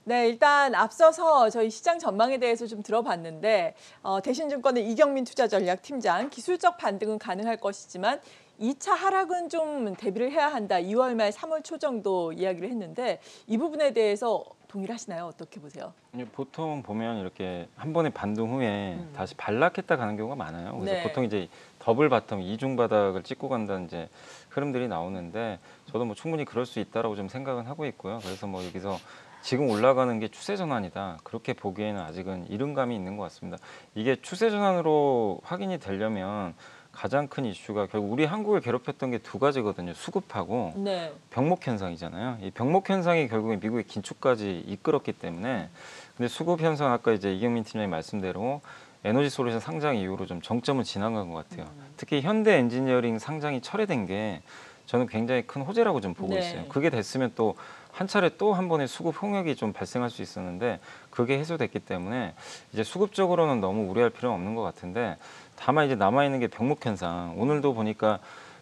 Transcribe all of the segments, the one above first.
네, 일단 앞서서 저희 시장 전망에 대해서 좀 들어봤는데 대신증권의 이경민 투자전략팀장 기술적 반등은 가능할 것이지만 2차 하락은 좀 대비를 해야 한다. 2월 말 3월 초 정도 이야기를 했는데 이 부분에 대해서 동일하시나요? 어떻게 보세요? 보통 보면 이렇게 한 번의 반등 후에 다시 반락했다 가는 경우가 많아요. 그래서 네. 보통 이제 더블 바텀 이중 바닥을 찍고 간다는 이제 흐름들이 나오는데 저도 뭐 충분히 그럴 수 있다라고 좀 생각은 하고 있고요. 그래서 뭐 여기서 지금 올라가는 게 추세 전환이다. 그렇게 보기에는 아직은 이른 감이 있는 것 같습니다. 이게 추세 전환으로 확인이 되려면 가장 큰 이슈가 결국 우리 한국을 괴롭혔던 게 두 가지거든요. 수급하고 네. 병목 현상이잖아요. 이 병목 현상이 결국에 미국의 긴축까지 이끌었기 때문에 근데 수급 현상 아까 이제 이경민 팀장님 말씀대로 에너지 솔루션 상장 이후로 좀 정점을 지나간 것 같아요. 특히 현대 엔지니어링 상장이 철회된 게 저는 굉장히 큰 호재라고 좀 보고 네. 있어요. 그게 됐으면 또 한 차례 또 한 번의 수급 홍역이 좀 발생할 수 있었는데 그게 해소됐기 때문에 이제 수급적으로는 너무 우려할 필요는 없는 것 같은데 다만 이제 남아 있는 게 병목 현상. 오늘도 보니까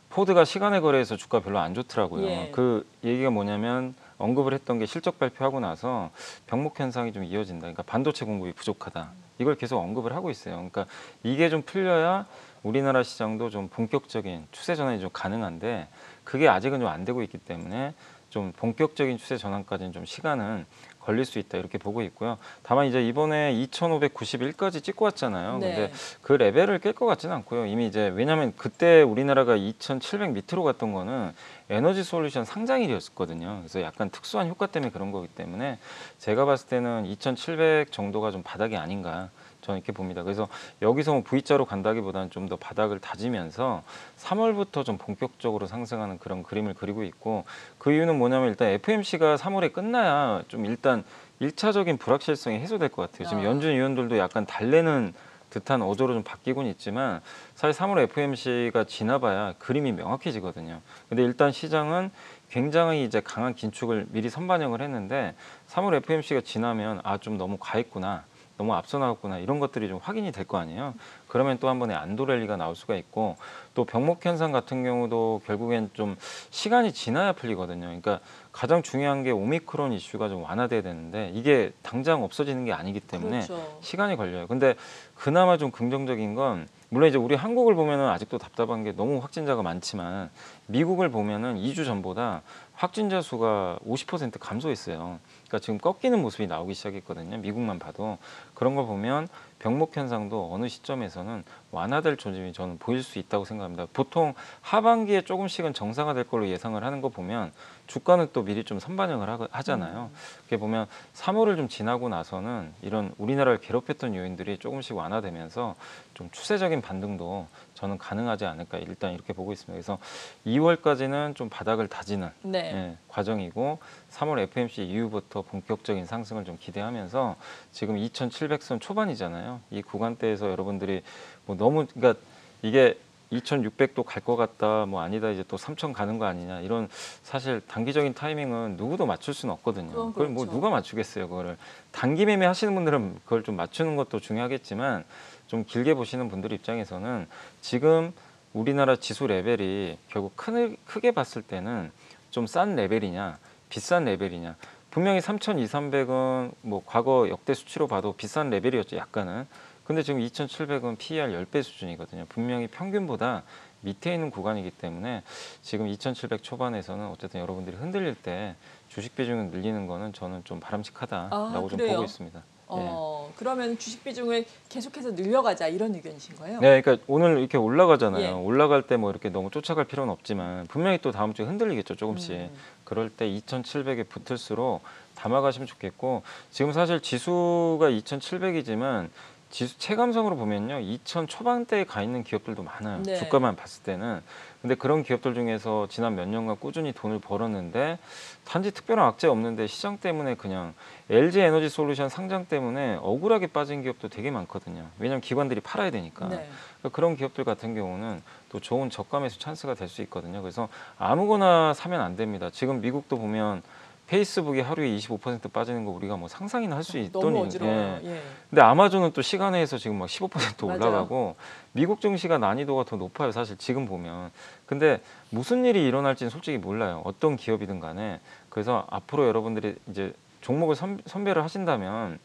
포드가 시간의 거래에서 주가 별로 안 좋더라고요. 예. 그 얘기가 뭐냐면 언급을 했던 게 실적 발표하고 나서 병목 현상이 좀 이어진다. 그러니까 반도체 공급이 부족하다. 이걸 계속 언급을 하고 있어요. 그러니까 이게 좀 풀려야 우리나라 시장도 좀 본격적인 추세 전환이 좀 가능한데 그게 아직은 좀 안 되고 있기 때문에 좀 본격적인 추세 전환까지는 좀 시간은 걸릴 수 있다 이렇게 보고 있고요. 다만 이제 이번에 2,591까지 찍고 왔잖아요. 네. 근데 그 레벨을 깰 것 같지는 않고요. 이미 이제 왜냐하면 그때 우리나라가 2,700 밑으로 갔던 거는 에너지 솔루션 상장일이었거든요. 그래서 약간 특수한 효과 때문에 그런 거기 때문에 제가 봤을 때는 2,700 정도가 좀 바닥이 아닌가. 저는 이렇게 봅니다. 그래서 여기서 뭐 V자로 간다기보다는 좀 더 바닥을 다지면서 3월부터 좀 본격적으로 상승하는 그런 그림을 그리고 있고 그 이유는 뭐냐면 일단 FMC가 3월에 끝나야 좀 일단 1차적인 불확실성이 해소될 것 같아요. 지금 연준 위원들도 약간 달래는 듯한 어조로 좀 바뀌곤 있지만 사실 3월 FMC가 지나봐야 그림이 명확해지거든요. 근데 일단 시장은 굉장히 이제 강한 긴축을 미리 선반영을 했는데 3월 FMC가 지나면 아 좀 너무 과했구나. 너무 앞서 나갔구나 이런 것들이 좀 확인이 될 거 아니에요. 그러면 또 한 번의 안도 랠리가 나올 수가 있고 또 병목 현상 같은 경우도 결국엔 좀 시간이 지나야 풀리거든요. 그러니까 가장 중요한 게 오미크론 이슈가 좀 완화돼야 되는데 이게 당장 없어지는 게 아니기 때문에 그렇죠. 시간이 걸려요. 근데 그나마 좀 긍정적인 건 물론 이제 우리 한국을 보면은 아직도 답답한 게 너무 확진자가 많지만 미국을 보면은 2주 전보다 확진자 수가 50% 감소했어요. 그러니까 지금 꺾이는 모습이 나오기 시작했거든요. 미국만 봐도 그런 걸 보면 병목 현상도 어느 시점에서는 완화될 조짐이 저는 보일 수 있다고 생각합니다. 보통 하반기에 조금씩은 정상화될 걸로 예상을 하는 거 보면 주가는 또 미리 좀 선반영을 하잖아요. 그게 보면 3월을 좀 지나고 나서는 이런 우리나라를 괴롭혔던 요인들이 조금씩 완화되면서 좀 추세적인 반등도 저는 가능하지 않을까 일단 이렇게 보고 있습니다. 그래서 2월까지는 좀 바닥을 다지는 네. 예, 과정이고 3월 FMC 이후부터 본격적인 상승을 좀 기대하면서 지금 2,700선 초반이잖아요. 이 구간대에서 여러분들이 뭐 너무 그러니까 이게 2,600도 갈 것 같다, 뭐 아니다 이제 또 3,000 가는 거 아니냐 이런 사실 단기적인 타이밍은 누구도 맞출 수는 없거든요. 그건 그걸 뭐 그렇죠. 누가 맞추겠어요, 그거를. 단기 매매 하시는 분들은 그걸 좀 맞추는 것도 중요하겠지만 좀 길게 보시는 분들 입장에서는 지금 우리나라 지수 레벨이 결국 크게 봤을 때는 좀 싼 레벨이냐, 비싼 레벨이냐. 분명히 3,200, 300은 뭐 과거 역대 수치로 봐도 비싼 레벨이었죠, 약간은. 근데 지금 2,700은 PER 10배 수준이거든요. 분명히 평균보다 밑에 있는 구간이기 때문에 지금 2,700 초반에서는 어쨌든 여러분들이 흔들릴 때 주식 비중을 늘리는 거는 저는 좀 바람직하다라고 좀 그래요? 보고 있습니다. 예. 그러면 주식 비중을 계속해서 늘려가자 이런 의견이신 거예요? 네, 그러니까 오늘 이렇게 올라가잖아요. 예. 올라갈 때 뭐 이렇게 너무 쫓아갈 필요는 없지만 분명히 또 다음 주에 흔들리겠죠, 조금씩. 음. 그럴 때 2,700에 붙을수록 담아가시면 좋겠고 지금 사실 지수가 2,700이지만 지수 체감성으로 보면요, 2,000 초반대에 가 있는 기업들도 많아요. 네. 주가만 봤을 때는. 근데 그런 기업들 중에서 지난 몇 년간 꾸준히 돈을 벌었는데 단지 특별한 악재 없는데 시장 때문에 그냥 LG 에너지 솔루션 상장 때문에 억울하게 빠진 기업도 되게 많거든요. 왜냐하면 기관들이 팔아야 되니까. 네. 그런 기업들 같은 경우는 또 좋은 저가 매수 찬스가 될 수 있거든요. 그래서 아무거나 사면 안 됩니다. 지금 미국도 보면 페이스북이 하루에 25% 빠지는 거 우리가 뭐 상상이나 할 수 있던 너무 일. 어지러워요. 예. 예. 근데 아마존은 또 시간에서 지금 막 15% 맞아요. 올라가고 미국 증시가 난이도가 더 높아요. 사실 지금 보면. 근데 무슨 일이 일어날지는 솔직히 몰라요. 어떤 기업이든 간에. 그래서 앞으로 여러분들이 이제 종목을 선별을 하신다면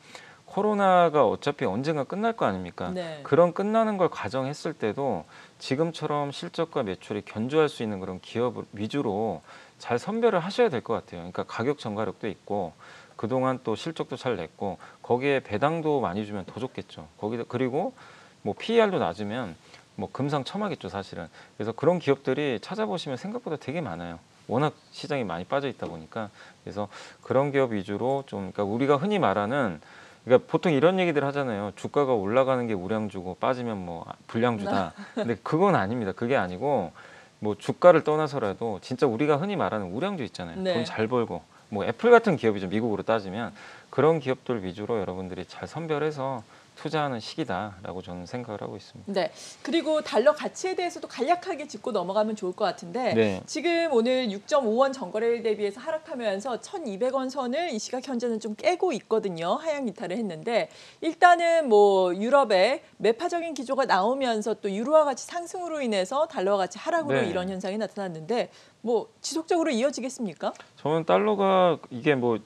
코로나가 어차피 언젠가 끝날 거 아닙니까? 네. 그런 끝나는 걸 가정했을 때도 지금처럼 실적과 매출이 견조할 수 있는 그런 기업 위주로 잘 선별을 하셔야 될 것 같아요. 그러니까 가격 전가력도 있고 그동안 또 실적도 잘 냈고 거기에 배당도 많이 주면 더 좋겠죠. 거기다 그리고 뭐 PER도 낮으면 뭐 금상첨화겠죠, 사실은. 그래서 그런 기업들이 찾아보시면 생각보다 되게 많아요. 워낙 시장이 많이 빠져 있다 보니까. 그래서 그런 기업 위주로 좀, 그러니까 우리가 흔히 말하는, 그러니까 보통 이런 얘기들 하잖아요. 주가가 올라가는 게 우량주고 빠지면 뭐 불량주다. 근데 그건 아닙니다. 그게 아니고 뭐 주가를 떠나서라도 진짜 우리가 흔히 말하는 우량주 있잖아요. 네. 돈 잘 벌고 뭐 애플 같은 기업이죠. 미국으로 따지면 그런 기업들 위주로 여러분들이 잘 선별해서 투자하는 시기다라고 저는 생각을 하고 있습니다. 네. 그리고 달러 가치에 대해서도 간략하게 짚고 넘어가면 좋을 것 같은데 네. 지금 오늘 6.5원 전거래일 대비해서 하락하면서 1,200원 선을 이 시각 현재는 좀 깨고 있거든요. 하향 이탈을 했는데 일단은 뭐 유럽의 매파적인 기조가 나오면서 또 유로화 가치 상승으로 인해서 달러 가치 하락으로 네. 이런 현상이 나타났는데 뭐 지속적으로 이어지겠습니까? 저는 달러가 이게 뭐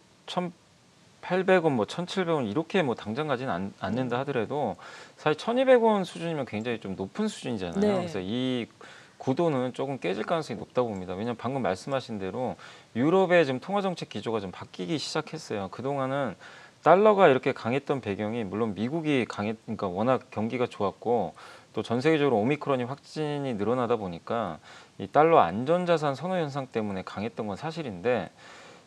1,800원, 뭐 1,700원 이렇게 뭐 당장 가지는 않는다 하더라도 사실 1,200원 수준이면 굉장히 좀 높은 수준이잖아요. 네. 그래서 이 구도는 조금 깨질 가능성이 높다고 봅니다. 왜냐하면 방금 말씀하신 대로 유럽의 지금 통화 정책 기조가 좀 바뀌기 시작했어요. 그동안은 달러가 이렇게 강했던 배경이 물론 미국이 그러니까 워낙 경기가 좋았고 또 전 세계적으로 오미크론이 확진이 늘어나다 보니까 이 달러 안전자산 선호 현상 때문에 강했던 건 사실인데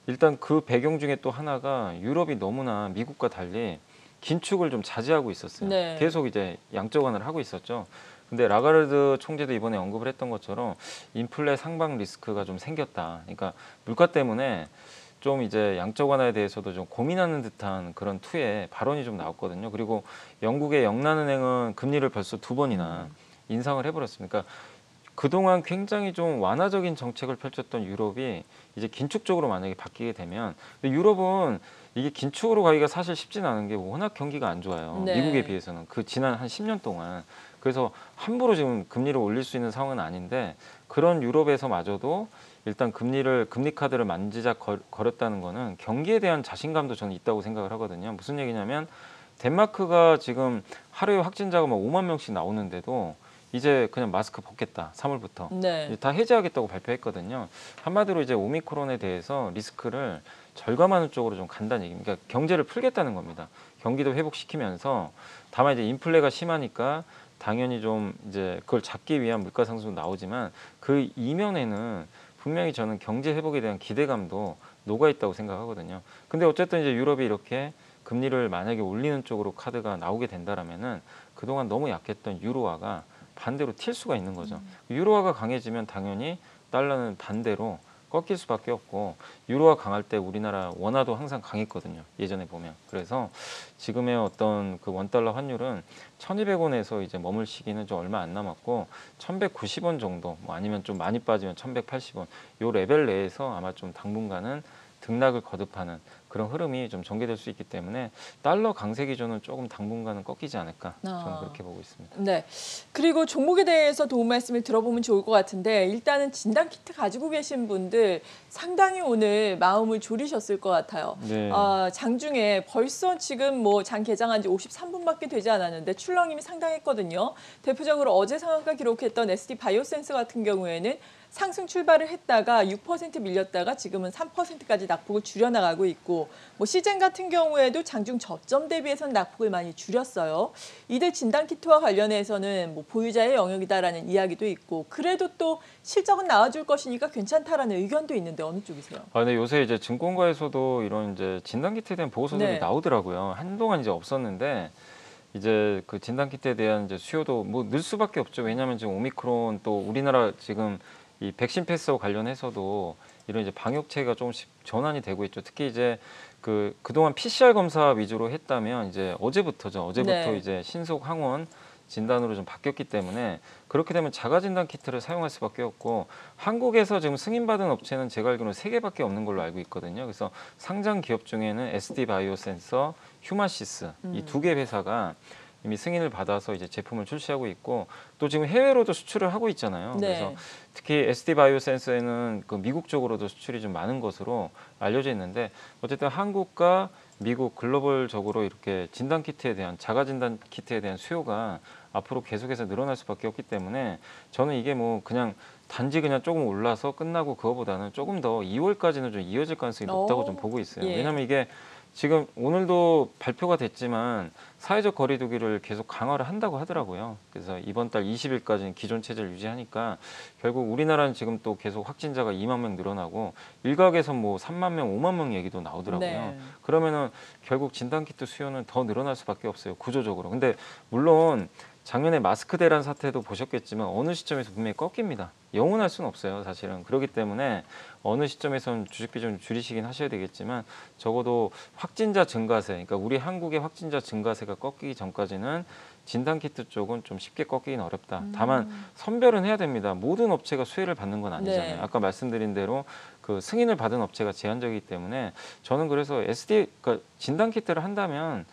일단 그 배경 중에 또 하나가 유럽이 너무나 미국과 달리 긴축을 좀 자제하고 있었어요. 네. 계속 이제 양적 완화를 하고 있었죠. 근데 라가르드 총재도 이번에 언급을 했던 것처럼 인플레 상방 리스크가 좀 생겼다. 그러니까 물가 때문에 좀 이제 양적 완화에 대해서도 좀 고민하는 듯한 그런 투의 발언이 좀 나왔거든요. 그리고 영국의 영란은행은 금리를 벌써 2번이나 인상을 해버렸습니다. 그러니까 그동안 굉장히 좀 완화적인 정책을 펼쳤던 유럽이 이제 긴축적으로 만약에 바뀌게 되면 근데 유럽은 이게 긴축으로 가기가 사실 쉽진 않은 게 워낙 경기가 안 좋아요. 네. 미국에 비해서는 그 지난 한 10년 동안 그래서 함부로 지금 금리를 올릴 수 있는 상황은 아닌데 그런 유럽에서마저도 일단 금리 카드를 만지작 거렸다는 거는 경기에 대한 자신감도 저는 있다고 생각을 하거든요. 무슨 얘기냐면 덴마크가 지금 하루에 확진자가 막 5만 명씩 나오는데도 이제 그냥 마스크 벗겠다. 3월부터. 네. 다 해제하겠다고 발표했거든요. 한마디로 이제 오미크론에 대해서 리스크를 절감하는 쪽으로 좀 간다는 얘기입니다. 그러니까 경제를 풀겠다는 겁니다. 경기도 회복시키면서 다만 이제 인플레가 심하니까 당연히 좀 이제 그걸 잡기 위한 물가 상승도 나오지만 그 이면에는 분명히 저는 경제 회복에 대한 기대감도 녹아 있다고 생각하거든요. 근데 어쨌든 이제 유럽이 이렇게 금리를 만약에 올리는 쪽으로 카드가 나오게 된다라면은 그동안 너무 약했던 유로화가 반대로 튈 수가 있는 거죠. 유로화가 강해지면 당연히 달러는 반대로 꺾일 수밖에 없고 유로화 강할 때 우리나라 원화도 항상 강했거든요. 예전에 보면. 그래서 지금의 어떤 그 원달러 환율은 1,200원에서 이제 머물 시기는 좀 얼마 안 남았고 1,190원 정도 뭐 아니면 좀 많이 빠지면 1,180원 요 레벨 내에서 아마 좀 당분간은 등락을 거듭하는 그런 흐름이 좀 전개될 수 있기 때문에 달러 강세 기조는 조금 당분간은 꺾이지 않을까 저는 그렇게 보고 있습니다. 네. 그리고 종목에 대해서 도움 말씀을 들어보면 좋을 것 같은데 일단은 진단 키트 가지고 계신 분들 상당히 오늘 마음을 졸이셨을 것 같아요. 네. 장중에 벌써 지금 뭐 장 개장한 지 53분밖에 되지 않았는데 출렁임이 상당했거든요. 대표적으로 어제 상한가 기록했던 SD 바이오센스 같은 경우에는 상승 출발을 했다가 6% 밀렸다가 지금은 3%까지 낙폭을 줄여나가고 있고 뭐 시젠 같은 경우에도 장중 저점 대비해서는 낙폭을 많이 줄였어요. 이들 진단키트와 관련해서는 뭐 보유자의 영역이다라는 이야기도 있고 그래도 또 실적은 나와줄 것이니까 괜찮다라는 의견도 있는데 어느 쪽이세요? 근데 요새 이제 증권가에서도 이런 이제 진단키트에 대한 보고서들이 네. 나오더라고요. 한동안 이제 없었는데 이제 그 진단키트에 대한 이제 수요도 뭐 늘 수밖에 없죠. 왜냐하면 지금 오미크론 또 우리나라 지금 이 백신 패스와 관련해서도 이런 이제 방역체가 조금씩 전환이 되고 있죠. 특히 이제 그동안 PCR 검사 위주로 했다면 이제 어제부터죠. 어제부터 네. 이제 신속 항원 진단으로 좀 바뀌었기 때문에 그렇게 되면 자가 진단 키트를 사용할 수밖에 없고 한국에서 지금 승인받은 업체는 제가 알기로는 3개밖에 없는 걸로 알고 있거든요. 그래서 상장 기업 중에는 SD 바이오센서, 휴마시스 이 2개 회사가 이미 승인을 받아서 이제 제품을 출시하고 있고 또 지금 해외로도 수출을 하고 있잖아요. 네. 그래서 특히 SD 바이오센서에는 그 미국 쪽으로도 수출이 좀 많은 것으로 알려져 있는데 어쨌든 한국과 미국 글로벌적으로 이렇게 진단 키트에 대한 자가 진단 키트에 대한 수요가 앞으로 계속해서 늘어날 수밖에 없기 때문에 저는 이게 뭐 그냥 단지 그냥 조금 올라서 끝나고 그거보다는 조금 더 2월까지는 좀 이어질 가능성이 높다고 좀 보고 있어요. 예. 왜냐하면 이게 지금 오늘도 발표가 됐지만 사회적 거리두기를 계속 강화를 한다고 하더라고요. 그래서 이번 달 20일까지는 기존 체제를 유지하니까 결국 우리나라는 지금 또 계속 확진자가 2만 명 늘어나고 일각에서 뭐 3만 명, 5만 명 얘기도 나오더라고요. 네. 그러면은 결국 진단키트 수요는 더 늘어날 수밖에 없어요. 구조적으로. 근데 물론 작년에 마스크 대란 사태도 보셨겠지만 어느 시점에서 분명히 꺾입니다. 영원할 수는 없어요, 사실은. 그렇기 때문에 어느 시점에서는 주식 비중 줄이시긴 하셔야 되겠지만 적어도 확진자 증가세, 그러니까 우리 한국의 확진자 증가세가 꺾이기 전까지는 진단키트 쪽은 좀 쉽게 꺾이긴 어렵다. 다만 선별은 해야 됩니다. 모든 업체가 수혜를 받는 건 아니잖아요. 네. 아까 말씀드린 대로 그 승인을 받은 업체가 제한적이기 때문에 저는 그래서 그러니까 진단키트를 한다면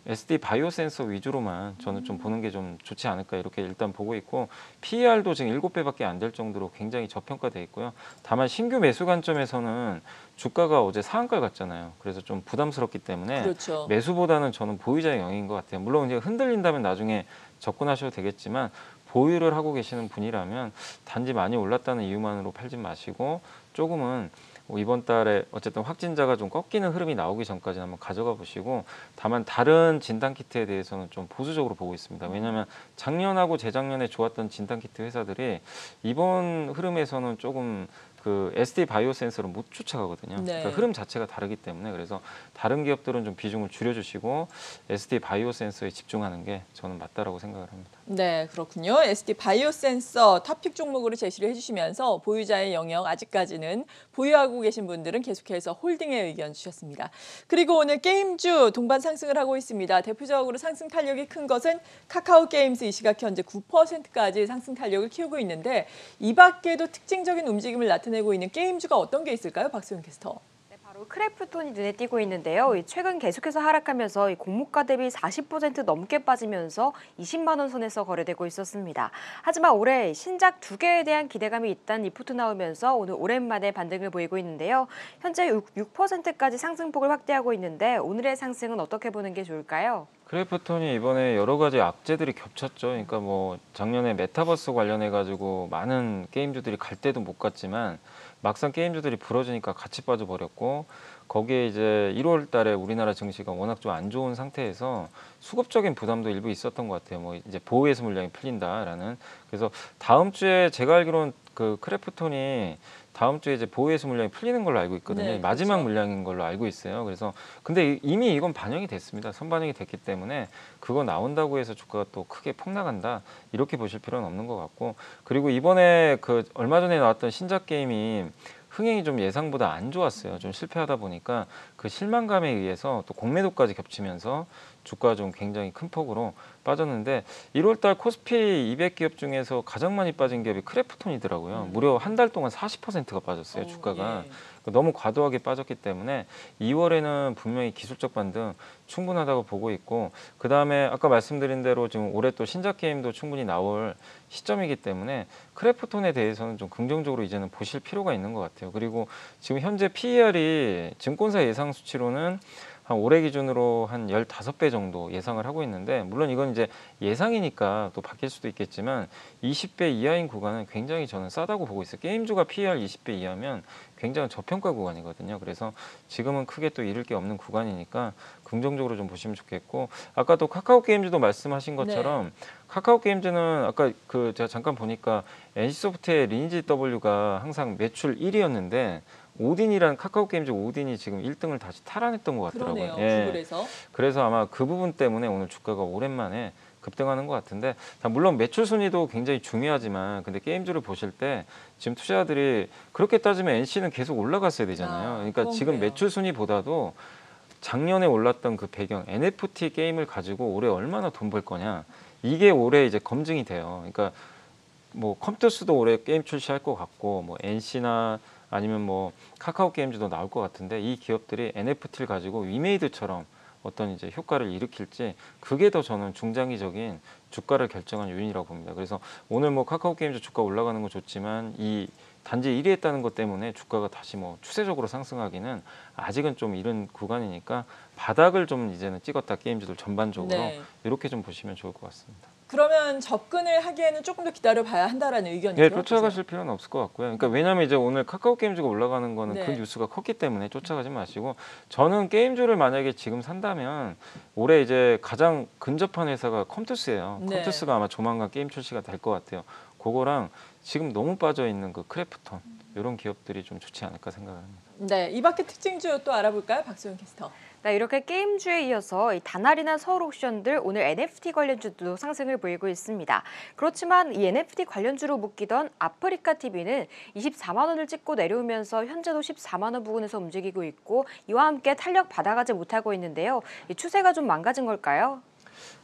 SD 바이오 센서 위주로만 저는 좀 보는 게 좀 좋지 않을까 이렇게 일단 보고 있고 PER도 지금 7배밖에 안 될 정도로 굉장히 저평가돼 있고요. 다만 신규 매수 관점에서는 주가가 어제 상한가를 갔잖아요. 그래서 좀 부담스럽기 때문에 그렇죠. 매수보다는 저는 보유자의 영역인 것 같아요. 물론 이제 흔들린다면 나중에 접근하셔도 되겠지만 보유를 하고 계시는 분이라면 단지 많이 올랐다는 이유만으로 팔지 마시고 조금은 이번 달에 어쨌든 확진자가 좀 꺾이는 흐름이 나오기 전까지 한번 가져가 보시고 다만 다른 진단키트에 대해서는 좀 보수적으로 보고 있습니다. 왜냐하면 작년하고 재작년에 좋았던 진단키트 회사들이 이번 흐름에서는 조금 그 SD 바이오 센서를 못 쫓아가거든요. 네. 그러니까 흐름 자체가 다르기 때문에 그래서 다른 기업들은 좀 비중을 줄여주시고 SD 바이오 센서에 집중하는 게 저는 맞다라고 생각을 합니다. 네, 그렇군요. SD 바이오 센서 토픽 종목으로 제시를 해주시면서 보유자의 영역 아직까지는 보유하고 계신 분들은 계속해서 홀딩의 의견 주셨습니다. 그리고 오늘 게임주 동반 상승을 하고 있습니다. 대표적으로 상승 탄력이 큰 것은 카카오 게임즈 이 시각 현재 9%까지 상승 탄력을 키우고 있는데 이 밖에도 특징적인 움직임을 나타내고 있는 게임주가 어떤 게 있을까요, 박소영 캐스터? 바로 크래프톤이 눈에 띄고 있는데요. 최근 계속해서 하락하면서 공모가 대비 40% 넘게 빠지면서 20만 원 선에서 거래되고 있었습니다. 하지만 올해 신작 2개에 대한 기대감이 있다는 리포트 나오면서 오늘 오랜만에 반등을 보이고 있는데요. 현재 6%까지 상승폭을 확대하고 있는데 오늘의 상승은 어떻게 보는 게 좋을까요? 크래프톤이 이번에 여러 가지 악재들이 겹쳤죠. 그러니까 뭐 작년에 메타버스 관련해 가지고 많은 게임주들이 갈 때도 못 갔지만 막상 게임주들이 부러지니까 같이 빠져버렸고 거기에 이제 1월 달에 우리나라 증시가 워낙 좀 안 좋은 상태에서 수급적인 부담도 일부 있었던 것 같아요. 뭐 이제 보호예수 물량이 풀린다라는. 그래서 다음 주에 제가 알기로는 그 크래프톤이 다음 주에 이제 보호예수 물량이 풀리는 걸로 알고 있거든요. 네, 마지막 그렇죠. 물량인 걸로 알고 있어요. 그래서 근데 이미 이건 반영이 됐습니다. 선반영이 됐기 때문에 그거 나온다고 해서 주가가 또 크게 폭락한다 이렇게 보실 필요는 없는 것 같고 그리고 이번에 그 얼마 전에 나왔던 신작 게임이 흥행이 좀 예상보다 안 좋았어요. 좀 실패하다 보니까 그 실망감에 의해서 또 공매도까지 겹치면서 주가가 좀 굉장히 큰 폭으로 빠졌는데 1월달 코스피 200 기업 중에서 가장 많이 빠진 기업이 크래프톤이더라고요. 무려 한 달 동안 40%가 빠졌어요. 주가가. 예. 너무 과도하게 빠졌기 때문에 2월에는 분명히 기술적 반등 충분하다고 보고 있고 그다음에 아까 말씀드린 대로 지금 올해 또 신작 게임도 충분히 나올 시점이기 때문에 크래프톤에 대해서는 좀 긍정적으로 이제는 보실 필요가 있는 것 같아요. 그리고 지금 현재 PER이 증권사 예상 수치로는 한 올해 기준으로 한 15배 정도 예상을 하고 있는데 물론 이건 이제 예상이니까 또 바뀔 수도 있겠지만 20배 이하인 구간은 굉장히 저는 싸다고 보고 있어요. 게임주가 PER 20배 이하면 굉장히 저평가 구간이거든요. 그래서 지금은 크게 또 잃을 게 없는 구간이니까 긍정적으로 좀 보시면 좋겠고 아까 또 카카오 게임즈도 말씀하신 것처럼 카카오 게임즈는 아까 그 제가 잠깐 보니까 NC소프트의 리니지 W가 항상 매출 1위였는데 오딘이란 카카오 게임즈 오딘이 지금 1등을 다시 탈환했던 것 같더라고요. 그러네요. 구글에서. 그래서 아마 그 부분 때문에 오늘 주가가 오랜만에 급등하는 것 같은데 물론 매출 순위도 굉장히 중요하지만 근데 게임주를 보실 때 지금 투자자들이 그렇게 따지면 NC는 계속 올라갔어야 되잖아요. 그러니까 그건 지금 그래요. 매출 순위보다도 작년에 올랐던 그 배경 NFT 게임을 가지고 올해 얼마나 돈 벌 거냐 이게 올해 이제 검증이 돼요. 그러니까 뭐 컴투스도 올해 게임 출시할 것 같고 뭐 NC나 아니면 뭐 카카오 게임즈도 나올 것 같은데 이 기업들이 NFT를 가지고 위메이드처럼 어떤 이제 효과를 일으킬지 그게 더 저는 중장기적인 주가를 결정한 요인이라고 봅니다. 그래서 오늘 뭐 카카오 게임즈 주가 올라가는 건 좋지만 이 단지 1위 했다는 것 때문에 주가가 다시 뭐 추세적으로 상승하기는 아직은 좀 이른 구간이니까 바닥을 좀 이제는 찍었다 게임즈들 전반적으로 네. 이렇게 좀 보시면 좋을 것 같습니다. 그러면 접근을 하기에는 조금 더 기다려 봐야 한다라는 의견이죠. 네, 쫓아가실 필요는 없을 것 같고요. 그러니까 왜냐하면 이제 오늘 카카오 게임즈가 올라가는 거는 네. 그 뉴스가 컸기 때문에 쫓아가지 마시고 저는 게임주를 만약에 지금 산다면 올해 이제 가장 근접한 회사가 컴투스예요. 네. 컴투스가 아마 조만간 게임 출시가 될 것 같아요. 그거랑 지금 너무 빠져 있는 그 크래프톤 이런 기업들이 좀 좋지 않을까 생각합니다. 네, 이 밖에 특징주 또 알아볼까요, 박소영 캐스터? 네, 이렇게 게임주에 이어서 이 다날이나 서울옥션들 오늘 NFT 관련주도 상승을 보이고 있습니다. 그렇지만 이 NFT 관련주로 묶이던 아프리카 TV는 24만 원을 찍고 내려오면서 현재도 14만 원 부근에서 움직이고 있고 이와 함께 탄력 받아가지 못하고 있는데요. 이 추세가 좀 망가진 걸까요?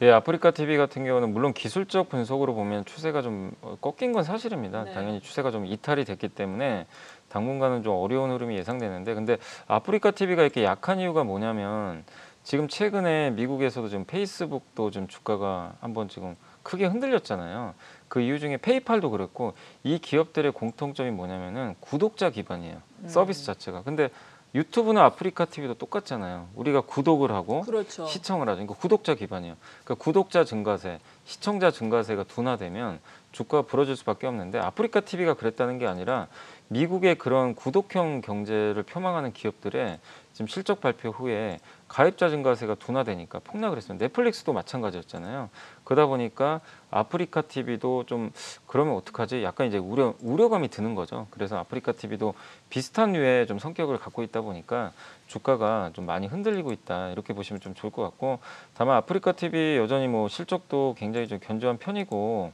예, 아프리카 TV 같은 경우는 물론 기술적 분석으로 보면 추세가 좀 꺾인 건 사실입니다. 네. 당연히 추세가 좀 이탈이 됐기 때문에 당분간은 좀 어려운 흐름이 예상되는데 근데 아프리카 TV가 이렇게 약한 이유가 뭐냐면 지금 최근에 미국에서도 지금 페이스북도 좀 주가가 한번 지금 크게 흔들렸잖아요. 그 이유 중에 페이팔도 그랬고 이 기업들의 공통점이 뭐냐면은 구독자 기반이에요. 서비스 자체가. 근데 유튜브나 아프리카 TV도 똑같잖아요. 우리가 구독을 하고 그렇죠. 시청을 하죠. 그러니까 구독자 기반이에요. 그러니까 구독자 증가세, 시청자 증가세가 둔화되면 주가가 부러질 수밖에 없는데 아프리카 TV가 그랬다는 게 아니라 미국의 그런 구독형 경제를 표방하는 기업들의 지금 실적 발표 후에 가입자 증가세가 둔화되니까 폭락을 했어요. 넷플릭스도 마찬가지였잖아요. 그러다 보니까 아프리카 TV도 좀 그러면 어떡하지? 약간 이제 우려감이 드는 거죠. 그래서 아프리카 TV도 비슷한 류의 좀 성격을 갖고 있다 보니까 주가가 좀 많이 흔들리고 있다. 이렇게 보시면 좀 좋을 것 같고 다만 아프리카 TV 여전히 뭐 실적도 굉장히 좀 견조한 편이고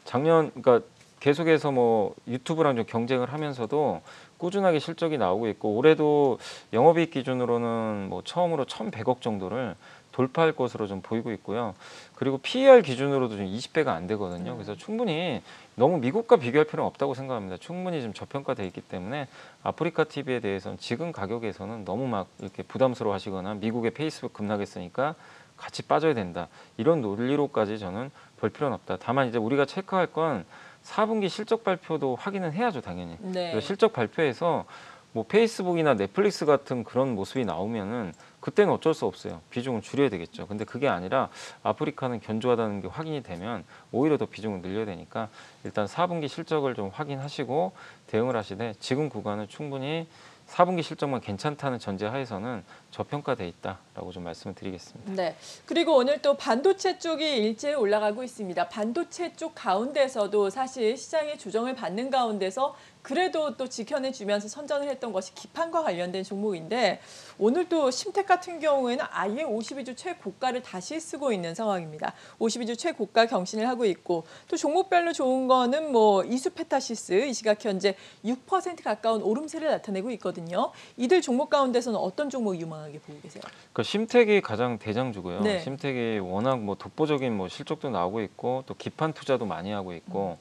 그러니까 계속해서 뭐 유튜브랑 좀 경쟁을 하면서도 꾸준하게 실적이 나오고 있고 올해도 영업이익 기준으로는 뭐 처음으로 1,100억 정도를 돌파할 것으로 좀 보이고 있고요. 그리고 PER 기준으로도 좀 20배가 안 되거든요. 그래서 충분히 너무 미국과 비교할 필요는 없다고 생각합니다. 충분히 좀 저평가되어 있기 때문에 아프리카 TV에 대해서는 지금 가격에서는 너무 막 이렇게 부담스러워 하시거나 미국의 페이스북 급락했으니까 같이 빠져야 된다. 이런 논리로까지 저는 볼 필요는 없다. 다만 이제 우리가 체크할 건 4분기 실적 발표도 확인은 해야죠, 당연히. 네. 그래서 실적 발표에서 뭐 페이스북이나 넷플릭스 같은 그런 모습이 나오면은 그때는 어쩔 수 없어요. 비중을 줄여야 되겠죠. 근데 그게 아니라 아프리카는 견조하다는 게 확인이 되면 오히려 더 비중을 늘려야 되니까 일단 4분기 실적을 좀 확인하시고 대응을 하시되 지금 구간은 충분히 4분기 실적만 괜찮다는 전제하에서는 저평가돼 있다라고 좀 말씀을 드리겠습니다. 네. 그리고 오늘 또 반도체 쪽이 일제히 올라가고 있습니다. 반도체 쪽 가운데서도 사실 시장의 조정을 받는 가운데서 그래도 또 지켜내주면서 선전을 했던 것이 기판과 관련된 종목인데 오늘 또 심택 같은 경우에는 아예 52주 최고가를 다시 쓰고 있는 상황입니다. 52주 최고가 경신을 하고 있고 또 종목별로 좋은 거는 뭐 이수페타시스 이 시각 현재 6% 가까운 오름세를 나타내고 있거든요. 이들 종목 가운데서는 어떤 종목 유망하게 보고 계세요? 그 심택이 가장 대장주고요. 네. 심택이 워낙 뭐 독보적인 뭐 실적도 나오고 있고 또 기판 투자도 많이 하고 있고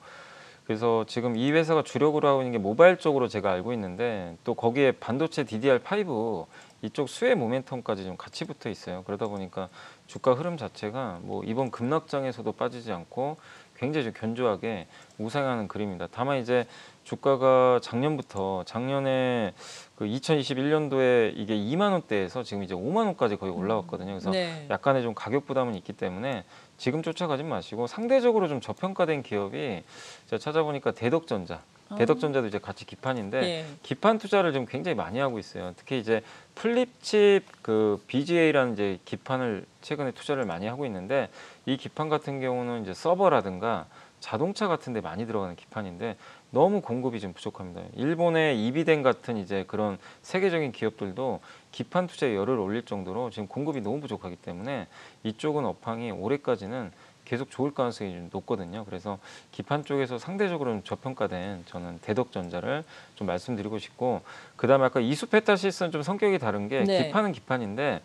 그래서 지금 이 회사가 주력으로 하고 있는 게 모바일 쪽으로 제가 알고 있는데 또 거기에 반도체 DDR5 이쪽 수혜 모멘텀까지 좀 같이 붙어 있어요. 그러다 보니까 주가 흐름 자체가 뭐 이번 급락장에서도 빠지지 않고 굉장히 좀 견조하게 우상하는 그림입니다. 다만 이제 주가가 작년에 그 2021년도에 이게 2만 원대에서 지금 이제 5만 원까지 거의 올라왔거든요. 그래서 네. 약간의 좀 가격 부담은 있기 때문에 지금 쫓아가지 마시고 상대적으로 좀 저평가된 기업이 제가 찾아보니까 대덕전자도 이제 같이 기판인데 예. 기판 투자를 좀 굉장히 많이 하고 있어요. 특히 이제 플립칩 그 BGA라는 이제 기판을 최근에 투자를 많이 하고 있는데 이 기판 같은 경우는 이제 서버라든가 자동차 같은 데 많이 들어가는 기판인데 너무 공급이 좀 부족합니다. 일본의 이비덴 같은 이제 그런 세계적인 기업들도 기판 투자에 열을 올릴 정도로 지금 공급이 너무 부족하기 때문에 이쪽은 업황이 올해까지는 계속 좋을 가능성이 좀 높거든요. 그래서 기판 쪽에서 상대적으로 좀 저평가된 저는 대덕전자를 좀 말씀드리고 싶고 그다음에 아까 이수페타시스는 좀 성격이 다른 게 네. 기판은 기판인데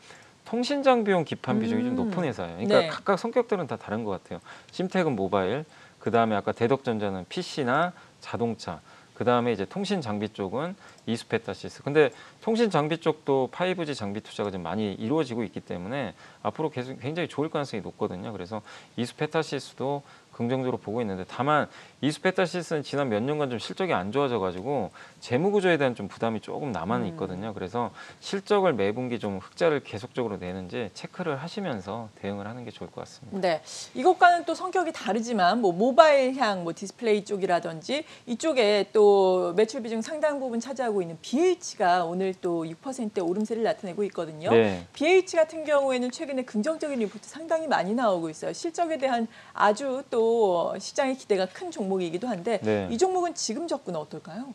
통신 장비용 기판 비중이 좀 높은 회사예요. 그러니까 네. 각각 성격들은 다 다른 것 같아요. 심택은 모바일, 그다음에 아까 대덕전자는 PC나 자동차, 그다음에 이제 통신 장비 쪽은 이수페타시스. 근데 통신 장비 쪽도 5G 장비 투자가 좀 많이 이루어지고 있기 때문에 앞으로 계속 굉장히 좋을 가능성이 높거든요. 그래서 이수페타시스도 긍정적으로 보고 있는데, 다만 이수페타시스는 지난 몇 년간 좀 실적이 안 좋아져 가지고 재무 구조에 대한 좀 부담이 조금 남아는 있거든요. 그래서 실적을 매분기 좀 흑자를 계속적으로 내는지 체크를 하시면서 대응을 하는 게 좋을 것 같습니다. 네, 이것과는 또 성격이 다르지만 뭐 모바일향, 뭐 디스플레이 쪽이라든지 이쪽에 또 매출 비중 상당 부분 차지하고 있는 BH가 오늘 또 6%의 오름세를 나타내고 있거든요. 네. BH 같은 경우에는 최근에 긍정적인 리포트 상당히 많이 나오고 있어요. 실적에 대한 아주 또 시장의 기대가 큰 종목이기도 한데 네. 이 종목은 지금 접근은 어떨까요?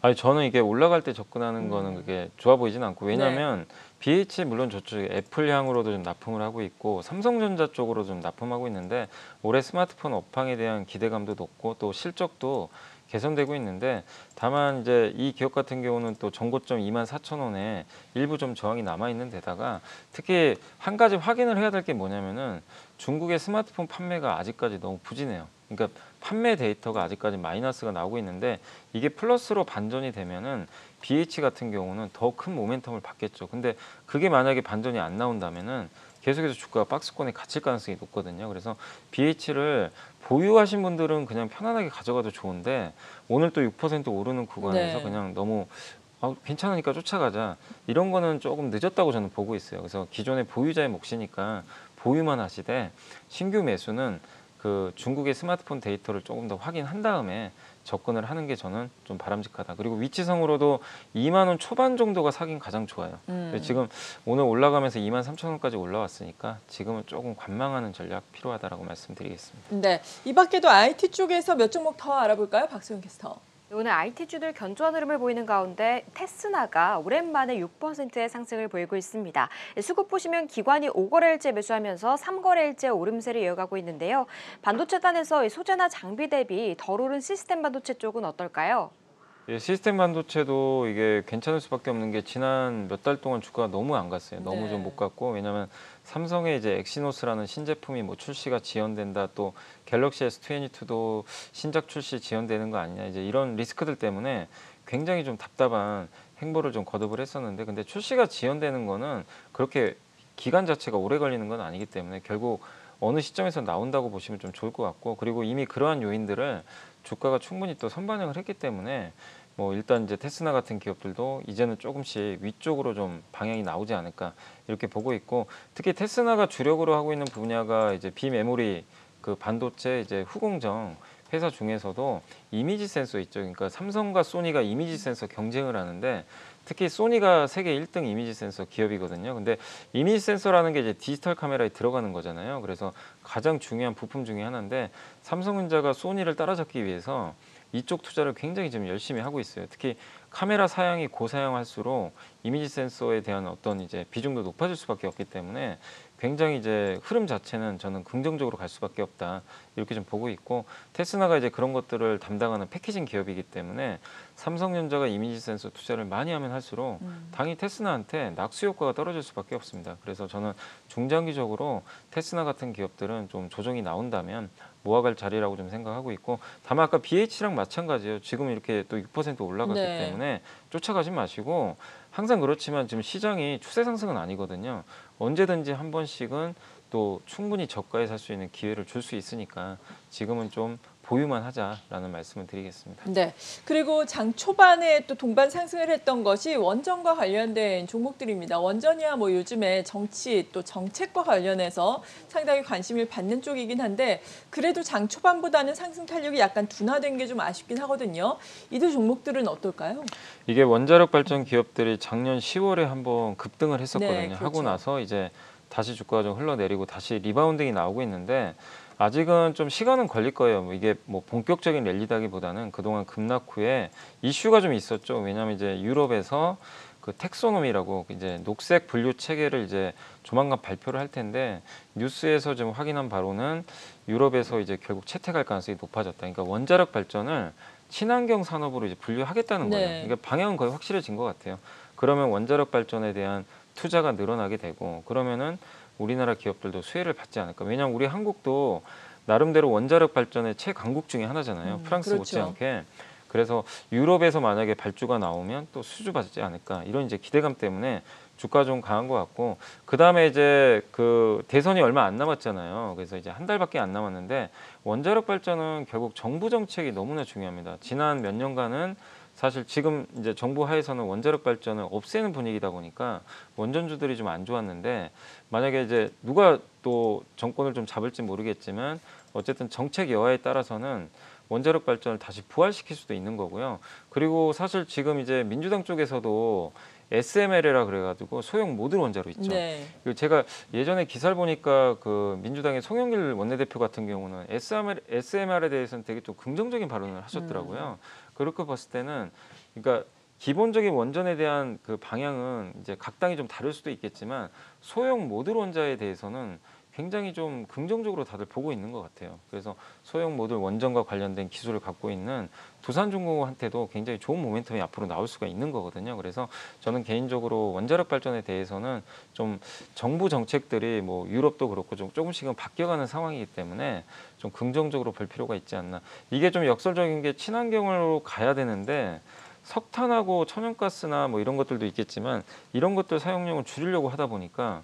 아니, 저는 이게 올라갈 때 접근하는 거는 그게 좋아 보이진 않고, 왜냐하면 BH 물론 저쪽에 애플향으로도 좀 납품을 하고 있고 삼성전자 쪽으로 좀 납품하고 있는데 올해 스마트폰 업황에 대한 기대감도 높고 또 실적도 개선되고 있는데, 다만 이제 이 기업 같은 경우는 또 전고점 24,000원에 일부 좀 저항이 남아 있는 데다가 특히 한 가지 확인을 해야 될 게 뭐냐면은 중국의 스마트폰 판매가 아직까지 너무 부진해요. 그러니까 판매 데이터가 아직까지 마이너스가 나오고 있는데 이게 플러스로 반전이 되면은 BH 같은 경우는 더 큰 모멘텀을 받겠죠. 근데 그게 만약에 반전이 안 나온다면은 계속해서 주가가 박스권에 갇힐 가능성이 높거든요. 그래서 BH를 보유하신 분들은 그냥 편안하게 가져가도 좋은데 오늘 또 6% 오르는 구간에서 네. 그냥 너무 괜찮으니까 쫓아가자, 이런 거는 조금 늦었다고 저는 보고 있어요. 그래서 기존의 보유자의 몫이니까 보유만 하시되 신규 매수는 그 중국의 스마트폰 데이터를 조금 더 확인한 다음에 접근을 하는 게 저는 좀 바람직하다. 그리고 위치상으로도 2만 원 초반 정도가 사긴 가장 좋아요. 지금 오늘 올라가면서 2만 3천 원까지 올라왔으니까 지금은 조금 관망하는 전략 필요하다라고 말씀드리겠습니다. 네, 이 밖에도 IT 쪽에서 몇 종목 더 알아볼까요? 박소영 캐스터. 오늘 IT주들 견조한 흐름을 보이는 가운데 테스나가 오랜만에 6%의 상승을 보이고 있습니다. 수급 보시면 기관이 5거래일째 매수하면서 3거래일째 오름세를 이어가고 있는데요. 반도체 단에서 소재나 장비 대비 덜 오른 시스템 반도체 쪽은 어떨까요? 예, 시스템 반도체도 이게 괜찮을 수밖에 없는 게 지난 몇 달 동안 주가가 너무 안 갔어요. 너무 좀 못 갔고, 왜냐하면 삼성의 이제 엑시노스라는 신제품이 뭐 출시가 지연된다, 또 갤럭시 S22도 신작 출시 지연되는 거 아니냐, 이제 이런 리스크들 때문에 굉장히 좀 답답한 행보를 좀 거듭을 했었는데, 근데 출시가 지연되는 거는 그렇게 기간 자체가 오래 걸리는 건 아니기 때문에 결국 어느 시점에서 나온다고 보시면 좀 좋을 것 같고, 그리고 이미 그러한 요인들을 주가가 충분히 또 선반영을 했기 때문에 뭐 일단 이제 테스나 같은 기업들도 이제는 조금씩 위쪽으로 좀 방향이 나오지 않을까 이렇게 보고 있고, 특히 테스나가 주력으로 하고 있는 분야가 이제 비메모리 그 반도체 이제 후공정 회사 중에서도 이미지 센서 있죠. 그러니까 삼성과 소니가 이미지 센서 경쟁을 하는데 특히 소니가 세계 1등 이미지 센서 기업이거든요. 근데 이미지 센서라는 게 이제 디지털 카메라에 들어가는 거잖아요. 그래서 가장 중요한 부품 중에 하나인데 삼성전자가 소니를 따라잡기 위해서 이쪽 투자를 굉장히 지금 열심히 하고 있어요. 특히 카메라 사양이 고사양할수록 이미지 센서에 대한 어떤 이제 비중도 높아질 수밖에 없기 때문에 굉장히 이제 흐름 자체는 저는 긍정적으로 갈 수밖에 없다, 이렇게 좀 보고 있고, 테스나가 이제 그런 것들을 담당하는 패키징 기업이기 때문에 삼성전자가 이미지 센서 투자를 많이 하면 할수록 당연히 테스나한테 낙수 효과가 떨어질 수밖에 없습니다. 그래서 저는 중장기적으로 테스나 같은 기업들은 좀 조정이 나온다면 모아갈 자리라고 좀 생각하고 있고, 다만 아까 BH랑 마찬가지예요. 지금 이렇게 또 6% 올라갔기 때문에 쫓아가지 마시고, 항상 그렇지만 지금 시장이 추세 상승은 아니거든요. 언제든지 한 번씩은 또 충분히 저가에 살 수 있는 기회를 줄 수 있으니까 지금은 좀 보유만 하자라는 말씀을 드리겠습니다. 네. 그리고 장 초반에 또 동반 상승을 했던 것이 원전과 관련된 종목들입니다. 원전이야 뭐 요즘에 정치 또 정책과 관련해서 상당히 관심을 받는 쪽이긴 한데 그래도 장 초반보다는 상승 탄력이 약간 둔화된 게 좀 아쉽긴 하거든요. 이들 종목들은 어떨까요? 이게 원자력 발전 기업들이 작년 10월에 한번 급등을 했었거든요. 네, 그렇죠. 하고 나서 이제 다시 주가가 좀 흘러내리고 다시 리바운딩이 나오고 있는데 아직은 좀 시간은 걸릴 거예요. 이게 뭐 본격적인 랠리다기보다는 그동안 급락 후에 이슈가 좀 있었죠. 왜냐하면 이제 유럽에서 그 텍소노미라고 이제 녹색 분류 체계를 이제 조만간 발표를 할 텐데, 뉴스에서 좀 확인한 바로는 유럽에서 이제 결국 채택할 가능성이 높아졌다. 그러니까 원자력 발전을 친환경 산업으로 이제 분류하겠다는 거예요. 그러니까 방향은 거의 확실해진 것 같아요. 그러면 원자력 발전에 대한 투자가 늘어나게 되고, 그러면은 우리나라 기업들도 수혜를 받지 않을까. 왜냐하면 우리 한국도 나름대로 원자력 발전의 최강국 중에 하나잖아요. 프랑스 그렇죠. 못지않게. 그래서 유럽에서 만약에 발주가 나오면 또 수주받지 않을까 이런 이제 기대감 때문에 주가 좀 강한 것 같고 그 다음에 이제 그 대선이 얼마 안 남았잖아요. 그래서 이제 한 달밖에 안 남았는데 원자력 발전은 결국 정부 정책이 너무나 중요합니다. 지난 몇 년간은 사실 지금 이제 정부 하에서는 원자력 발전을 없애는 분위기다 보니까 원전주들이 좀 안 좋았는데 만약에 이제 누가 또 정권을 좀 잡을지 모르겠지만 어쨌든 정책 여하에 따라서는 원자력 발전을 다시 부활시킬 수도 있는 거고요. 그리고 사실 지금 이제 민주당 쪽에서도 SMR이라 그래가지고 소형 모듈 원자로 있죠. 네. 그리고 제가 예전에 기사를 보니까 그 민주당의 송영길 원내대표 같은 경우는 SMR에 대해서는 되게 좀 긍정적인 발언을 하셨더라고요. 그렇게 봤을 때는 그러니까 기본적인 원전에 대한 그 방향은 이제 각 당이 좀 다를 수도 있겠지만 소형 모듈 원자에 대해서는 굉장히 좀 긍정적으로 다들 보고 있는 것 같아요. 그래서 소형 모듈 원전과 관련된 기술을 갖고 있는 두산중공업한테도 굉장히 좋은 모멘텀이 앞으로 나올 수가 있는 거거든요. 그래서 저는 개인적으로 원자력 발전에 대해서는 좀 정부 정책들이 뭐 유럽도 그렇고 좀 조금씩은 바뀌어가는 상황이기 때문에 좀 긍정적으로 볼 필요가 있지 않나. 이게 좀 역설적인 게 친환경으로 가야 되는데 석탄하고 천연가스나 뭐 이런 것들도 있겠지만 이런 것들 사용량을 줄이려고 하다 보니까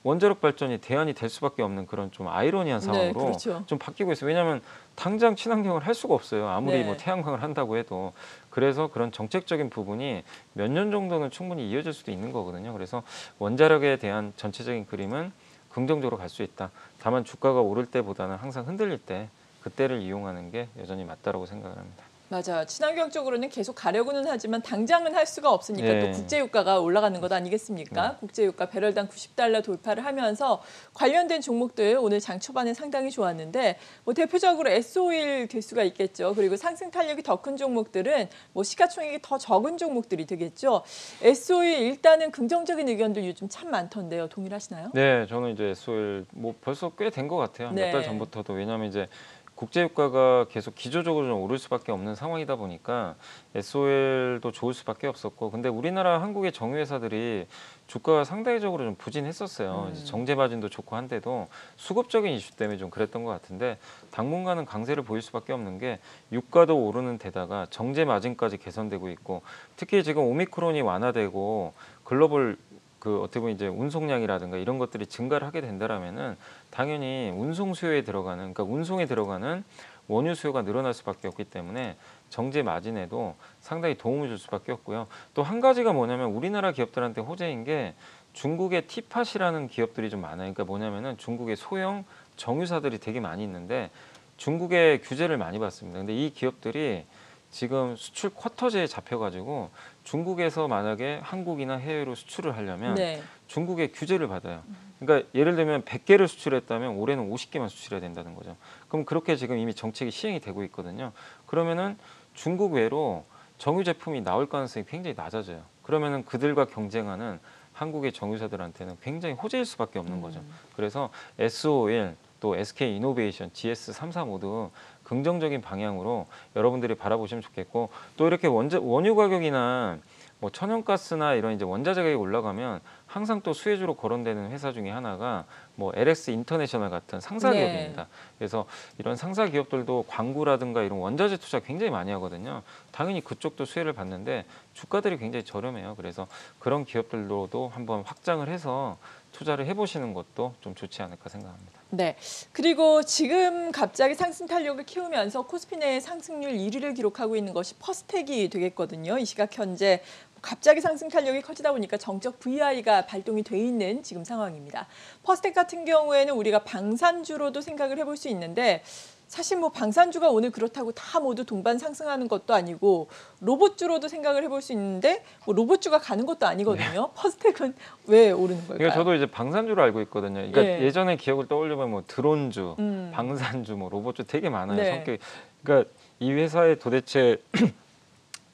원자력 발전이 대안이 될 수밖에 없는 그런 좀 아이러니한 상황으로 그렇죠. 좀 바뀌고 있어요. 왜냐하면 당장 친환경을 할 수가 없어요. 아무리 네. 뭐 태양광을 한다고 해도. 그래서 그런 정책적인 부분이 몇 년 정도는 충분히 이어질 수도 있는 거거든요. 그래서 원자력에 대한 전체적인 그림은 긍정적으로 갈 수 있다. 다만 주가가 오를 때보다는 항상 흔들릴 때 그때를 이용하는 게 여전히 맞다라고 생각을 합니다. 맞아요. 친환경 쪽으로는 계속 가려고는 하지만 당장은 할 수가 없으니까 네. 또 국제유가가 올라가는 것 아니겠습니까? 네. 국제유가 배럴당 90달러 돌파를 하면서 관련된 종목들 오늘 장 초반에 상당히 좋았는데 뭐 대표적으로 S-오일 될 수가 있겠죠. 그리고 상승 탄력이 더 큰 종목들은 뭐 시가총액이 더 적은 종목들이 되겠죠. S-오일 일단은 긍정적인 의견들 요즘 참 많던데요. 동일하시나요? 네, 저는 이제 S-오일 뭐 벌써 꽤 된 것 같아요. 몇 달 네. 전부터도. 왜냐하면 이제 국제유가가 계속 기조적으로 좀 오를 수밖에 없는 상황이다 보니까 S-오일도 좋을 수밖에 없었고, 근데 우리나라 한국의 정유회사들이 주가가 상대적으로 좀 부진했었어요. 이제 정제 마진도 좋고 한데도 수급적인 이슈 때문에 좀 그랬던 것 같은데 당분간은 강세를 보일 수밖에 없는 게 유가도 오르는 데다가 정제 마진까지 개선되고 있고, 특히 지금 오미크론이 완화되고 글로벌 그 어떻게 보면 이제 운송량이라든가 이런 것들이 증가를 하게 된다라면은 당연히 운송 수요에 들어가는, 그러니까 운송에 들어가는 원유 수요가 늘어날 수밖에 없기 때문에 정제 마진에도 상당히 도움을 줄 수밖에 없고요. 또 한 가지가 뭐냐면 우리나라 기업들한테 호재인 게 중국의 티팟이라는 기업들이 좀 많아요. 그러니까 뭐냐면은 중국의 소형 정유사들이 되게 많이 있는데 중국의 규제를 많이 받습니다. 근데 이 기업들이 지금 수출 쿼터제에 잡혀가지고 중국에서 만약에 한국이나 해외로 수출을 하려면 네. 중국의 규제를 받아요. 그러니까 예를 들면 100개를 수출했다면 올해는 50개만 수출해야 된다는 거죠. 그럼 그렇게 지금 이미 정책이 시행이 되고 있거든요. 그러면은 중국 외로 정유 제품이 나올 가능성이 굉장히 낮아져요. 그러면은 그들과 경쟁하는 한국의 정유사들한테는 굉장히 호재일 수밖에 없는 거죠. 그래서 S-오일 또 SK이노베이션, GS3사 모두 긍정적인 방향으로 여러분들이 바라보시면 좋겠고, 또 이렇게 원유 가격이나 뭐 천연가스나 이런 이제 원자재 가격이 올라가면 항상 또 수혜주로 거론되는 회사 중에 하나가 뭐 LX 인터내셔널 같은 상사 네. 기업입니다. 그래서 이런 상사 기업들도 광구라든가 이런 원자재 투자 굉장히 많이 하거든요. 당연히 그쪽도 수혜를 받는데 주가들이 굉장히 저렴해요. 그래서 그런 기업들로도 한번 확장을 해서 투자를 해보시는 것도 좀 좋지 않을까 생각합니다. 네. 그리고 지금 갑자기 상승 탄력을 키우면서 코스피 내 상승률 1위를 기록하고 있는 것이 퍼스텍이 되겠거든요. 이 시각 현재 갑자기 상승 탄력이 커지다 보니까 정적 VI가 발동이 돼 있는 지금 상황입니다. 퍼스텍 같은 경우에는 우리가 방산주로도 생각을 해볼 수 있는데 사실 뭐 방산주가 오늘 그렇다고 다 모두 동반 상승하는 것도 아니고 로봇주로도 생각을 해볼 수 있는데 뭐 로봇주가 가는 것도 아니거든요. 퍼스텍은 왜 오르는 걸까요? 그러니까 저도 이제 방산주로 알고 있거든요. 그러니까 예. 예전에 기억을 떠올려보면 뭐 드론주, 방산주, 뭐 로봇주 되게 많아요. 네. 성격이. 그러니까 이 회사의 도대체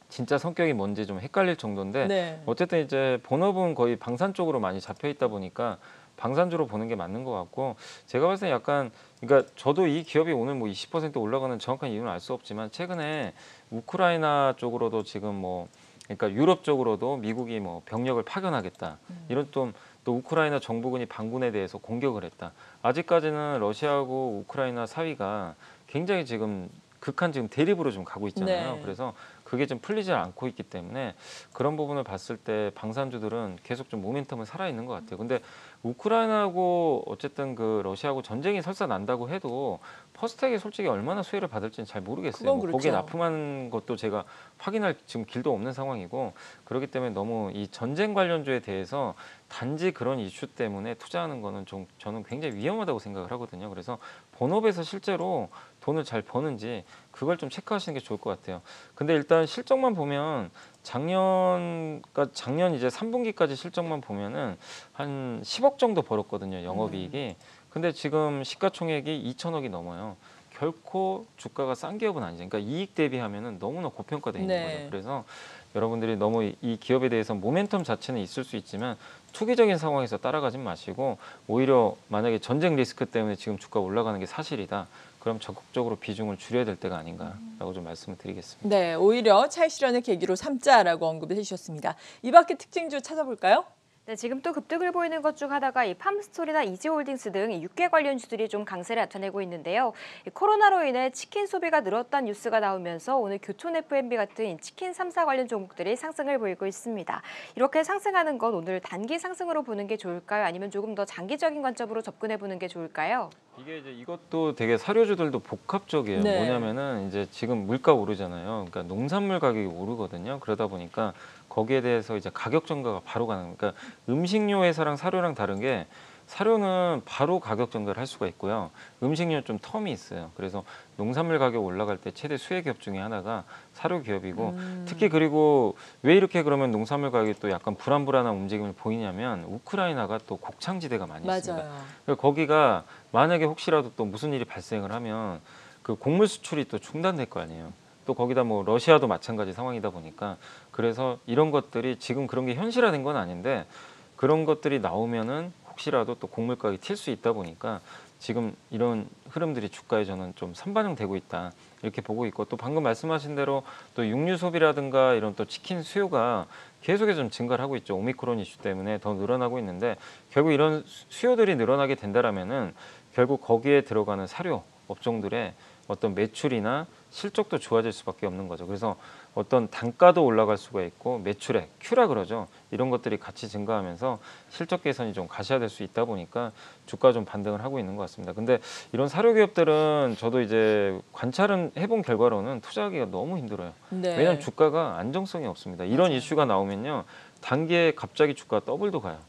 진짜 성격이 뭔지 좀 헷갈릴 정도인데 네. 어쨌든 이제 본업은 거의 방산 쪽으로 많이 잡혀 있다 보니까 방산주로 보는 게 맞는 것 같고, 제가 봤을 때 약간, 그러니까 저도 이 기업이 오늘 뭐 20% 올라가는 정확한 이유는 알 수 없지만 최근에 우크라이나 쪽으로도 지금 뭐, 그러니까 유럽 쪽으로도 미국이 뭐 병력을 파견하겠다, 이런 또 우크라이나 정부군이 반군에 대해서 공격을 했다. 아직까지는 러시아하고 우크라이나 사이가 굉장히 지금 극한 지금 대립으로 좀 가고 있잖아요. 네. 그래서 그게 좀 풀리지 않고 있기 때문에 그런 부분을 봤을 때 방산주들은 계속 좀 모멘텀은 살아있는 것 같아요. 근데 우크라이나하고 어쨌든 그 러시아하고 전쟁이 설사 난다고 해도 퍼스텍이 솔직히 얼마나 수혜를 받을지는 잘 모르겠어요. 그건 뭐 거기에 그렇죠. 납품하는 것도 제가 확인할 지금 길도 없는 상황이고 그렇기 때문에 너무 이 전쟁 관련주에 대해서 단지 그런 이슈 때문에 투자하는 거는 좀 저는 굉장히 위험하다고 생각을 하거든요. 그래서 본업에서 실제로 돈을 잘 버는지 그걸 좀 체크하시는 게 좋을 것 같아요. 근데 일단 실적만 보면 작년 이제 3분기까지 실적만 보면은 한 10억 정도 벌었거든요. 영업이익이. 근데 지금 시가총액이 2천억이 넘어요. 결코 주가가 싼 기업은 아니죠. 그러니까 이익 대비하면은 너무나 고평가돼 있는 네. 거죠. 그래서 여러분들이 너무 이 기업에 대해서 모멘텀 자체는 있을 수 있지만 투기적인 상황에서 따라가지 마시고 오히려 만약에 전쟁 리스크 때문에 지금 주가 올라가는 게 사실이다. 그럼 적극적으로 비중을 줄여야 될 때가 아닌가라고 좀 말씀을 드리겠습니다. 네, 오히려 차익 실현의 계기로 삼자라고 언급을 해주셨습니다. 이 밖에 특징주 찾아볼까요? 네, 지금 또 급등을 보이는 것 중 하나가 이 팜스토리나 이지홀딩스 등 육계 관련주들이 좀 강세를 나타내고 있는데요. 이 코로나로 인해 치킨 소비가 늘었다는 뉴스가 나오면서 오늘 교촌 F&B 같은 치킨 3사 관련 종목들이 상승을 보이고 있습니다. 이렇게 상승하는 건 오늘 단기 상승으로 보는 게 좋을까요? 아니면 조금 더 장기적인 관점으로 접근해 보는 게 좋을까요? 이게 이제 이것도 되게 사료주들도 복합적이에요. 네. 뭐냐면은 이제 지금 물가 오르잖아요. 그러니까 농산물 가격이 오르거든요. 그러다 보니까 거기에 대해서 이제 가격 전가가 바로 가는. 그러니까 음식료 회사랑 사료랑 다른 게 사료는 바로 가격 전가를 할 수가 있고요. 음식료 좀 텀이 있어요. 그래서 농산물 가격 올라갈 때 최대 수혜 기업 중에 하나가 사료 기업이고 특히 그리고 왜 이렇게 그러면 농산물 가격이 또 약간 불안불안한 움직임을 보이냐면 우크라이나가 또 곡창지대가 많이 있습니다. 맞아요. 그러니까 거기가 만약에 혹시라도 또 무슨 일이 발생을 하면 그 곡물 수출이 또 중단될 거 아니에요. 또 거기다 뭐 러시아도 마찬가지 상황이다 보니까 그래서 이런 것들이 지금 그런 게 현실화된 건 아닌데 그런 것들이 나오면은 혹시라도 또 곡물 가격이 튈 수 있다 보니까 지금 이런 흐름들이 주가에 저는 좀 선반영되고 있다 이렇게 보고 있고 또 방금 말씀하신 대로 또 육류 소비라든가 이런 또 치킨 수요가 계속해서 좀 증가를 하고 있죠. 오미크론 이슈 때문에 더 늘어나고 있는데 결국 이런 수요들이 늘어나게 된다라면은 결국 거기에 들어가는 사료 업종들의 어떤 매출이나 실적도 좋아질 수밖에 없는 거죠. 그래서 어떤 단가도 올라갈 수가 있고 매출액, 큐라 그러죠. 이런 것들이 같이 증가하면서 실적 개선이 좀 가시화될 수 있다 보니까 주가 좀 반등을 하고 있는 것 같습니다. 근데 이런 사료 기업들은 저도 이제 관찰은 해본 결과로는 투자하기가 너무 힘들어요. 네. 왜냐하면 주가가 안정성이 없습니다. 이런 맞아요. 이슈가 나오면요. 단기에 갑자기 주가가 더블도 가요.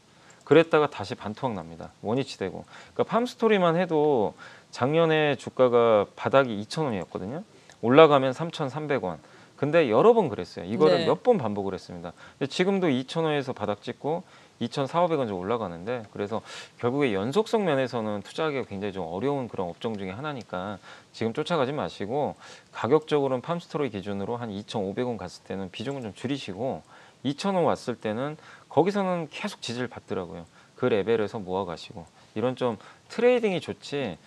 그랬다가 다시 반토막 납니다. 원위치 되고. 그러니까 팜스토리만 해도 작년에 주가가 바닥이 2,000원이었거든요. 올라가면 3,300원. 근데 여러 번 그랬어요. 이거를 네. 몇 번 반복을 했습니다. 근데 지금도 2,000원에서 바닥 찍고 2,400원 좀 올라가는데 그래서 결국에 연속성 면에서는 투자하기가 굉장히 좀 어려운 그런 업종 중에 하나니까 지금 쫓아가지 마시고 가격적으로는 팜스토리 기준으로 한 2,500원 갔을 때는 비중을 좀 줄이시고 2,000원 왔을 때는 거기서는 계속 지지를 받더라고요. 그 레벨에서 모아가시고 이런 좀 트레이딩이 좋지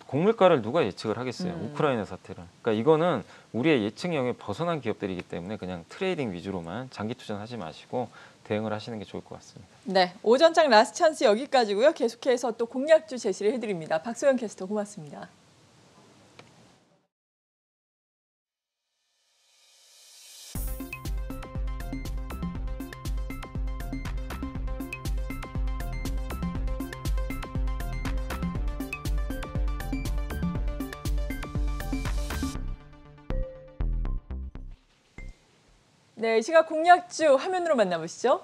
곡물가를 누가 예측을 하겠어요. 우크라이나 사태를. 그러니까 이거는 우리의 예측 영역에 벗어난 기업들이기 때문에 그냥 트레이딩 위주로만 장기 투자는 하지 마시고 대응을 하시는 게 좋을 것 같습니다. 네, 오전장 라스트 찬스 여기까지고요. 계속해서 또 공략주 제시를 해드립니다. 박소영 캐스터 고맙습니다. 네, 이 시각 공략주 화면으로 만나보시죠.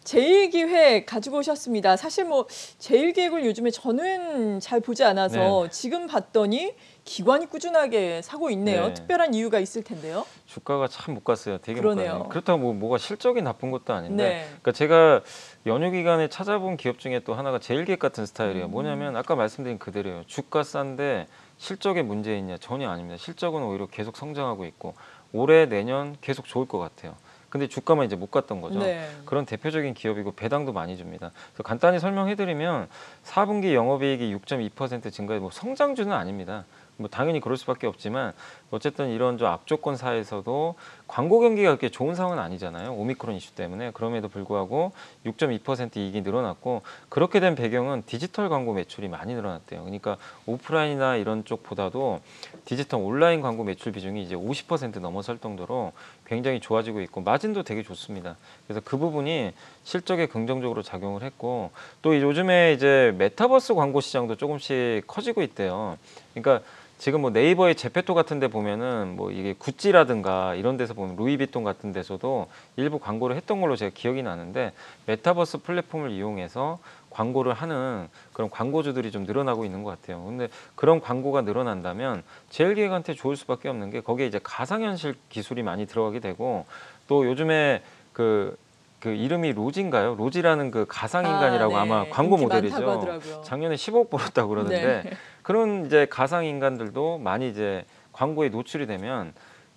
제일기획 가지고 오셨습니다. 사실 뭐 제일기획을 요즘에 저는 잘 보지 않아서 지금 봤더니 기관이 꾸준하게 사고 있네요. 네. 특별한 이유가 있을 텐데요. 주가가 참 못 갔어요. 되게 그러네요. 못 가요. 그렇다고 뭐가 실적이 나쁜 것도 아닌데 네. 그러니까 제가 연휴 기간에 찾아본 기업 중에 또 하나가 제일기획 같은 스타일이에요. 뭐냐면 아까 말씀드린 그대로예요. 주가 싼데 실적에 문제 있냐? 전혀 아닙니다. 실적은 오히려 계속 성장하고 있고 올해 내년 계속 좋을 것 같아요. 근데 주가만 이제 못 갔던 거죠. 네. 그런 대표적인 기업이고 배당도 많이 줍니다. 그래서 간단히 설명해드리면 4분기 영업이익이 6.2% 증가해 뭐 성장주는 아닙니다. 뭐 당연히 그럴 수밖에 없지만 어쨌든 이런 저 악조건사에서도 광고 경기가 그렇게 좋은 상황은 아니잖아요. 오미크론 이슈 때문에. 그럼에도 불구하고 6.2% 이익이 늘어났고 그렇게 된 배경은 디지털 광고 매출이 많이 늘어났대요. 그러니까 오프라인이나 이런 쪽보다도 디지털 온라인 광고 매출 비중이 이제 50% 넘어설 정도로 굉장히 좋아지고 있고 마진도 되게 좋습니다. 그래서 그 부분이 실적에 긍정적으로 작용을 했고 또 요즘에 이제 메타버스 광고 시장도 조금씩 커지고 있대요. 그러니까 지금 뭐 네이버의 제페토 같은 데 보면은 뭐 이게 구찌라든가 이런 데서 보면 루이비통 같은 데서도 일부 광고를 했던 걸로 제가 기억이 나는데 메타버스 플랫폼을 이용해서 광고를 하는 그런 광고주들이 좀 늘어나고 있는 것 같아요. 근데 그런 광고가 늘어난다면 제일기획한테 좋을 수밖에 없는 게 거기에 이제 가상현실 기술이 많이 들어가게 되고 또 요즘에 그 이름이 로지인가요? 로지라는 그 가상인간이라고 네. 아마 광고 인기 많다고 모델이죠. 하더라고요. 작년에 10억 벌었다고 그러는데 네. 그런 이제 가상 인간들도 많이 이제 광고에 노출이 되면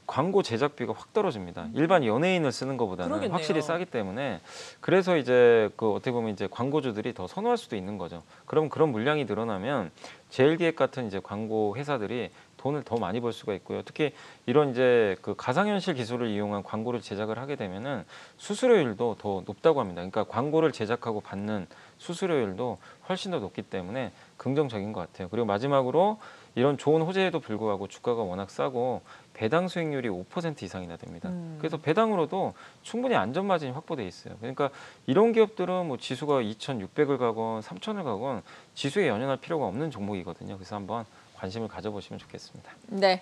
광고 제작비가 확 떨어집니다. 일반 연예인을 쓰는 것보다는 그러겠네요. 확실히 싸기 때문에 그래서 이제 그 어떻게 보면 이제 광고주들이 더 선호할 수도 있는 거죠. 그럼 그런 물량이 늘어나면 제일기획 같은 이제 광고 회사들이 돈을 더 많이 벌 수가 있고요. 특히 이런 이제 그 가상현실 기술을 이용한 광고를 제작을 하게 되면은 수수료율도 더 높다고 합니다. 그러니까 광고를 제작하고 받는 수수료율도 훨씬 더 높기 때문에 긍정적인 것 같아요. 그리고 마지막으로 이런 좋은 호재에도 불구하고 주가가 워낙 싸고 배당 수익률이 5% 이상이나 됩니다. 그래서 배당으로도 충분히 안전 마진이 확보돼 있어요. 그러니까 이런 기업들은 뭐 지수가 2,600을 가건 3,000을 가건 지수에 연연할 필요가 없는 종목이거든요. 그래서 한번 관심을 가져보시면 좋겠습니다. 네,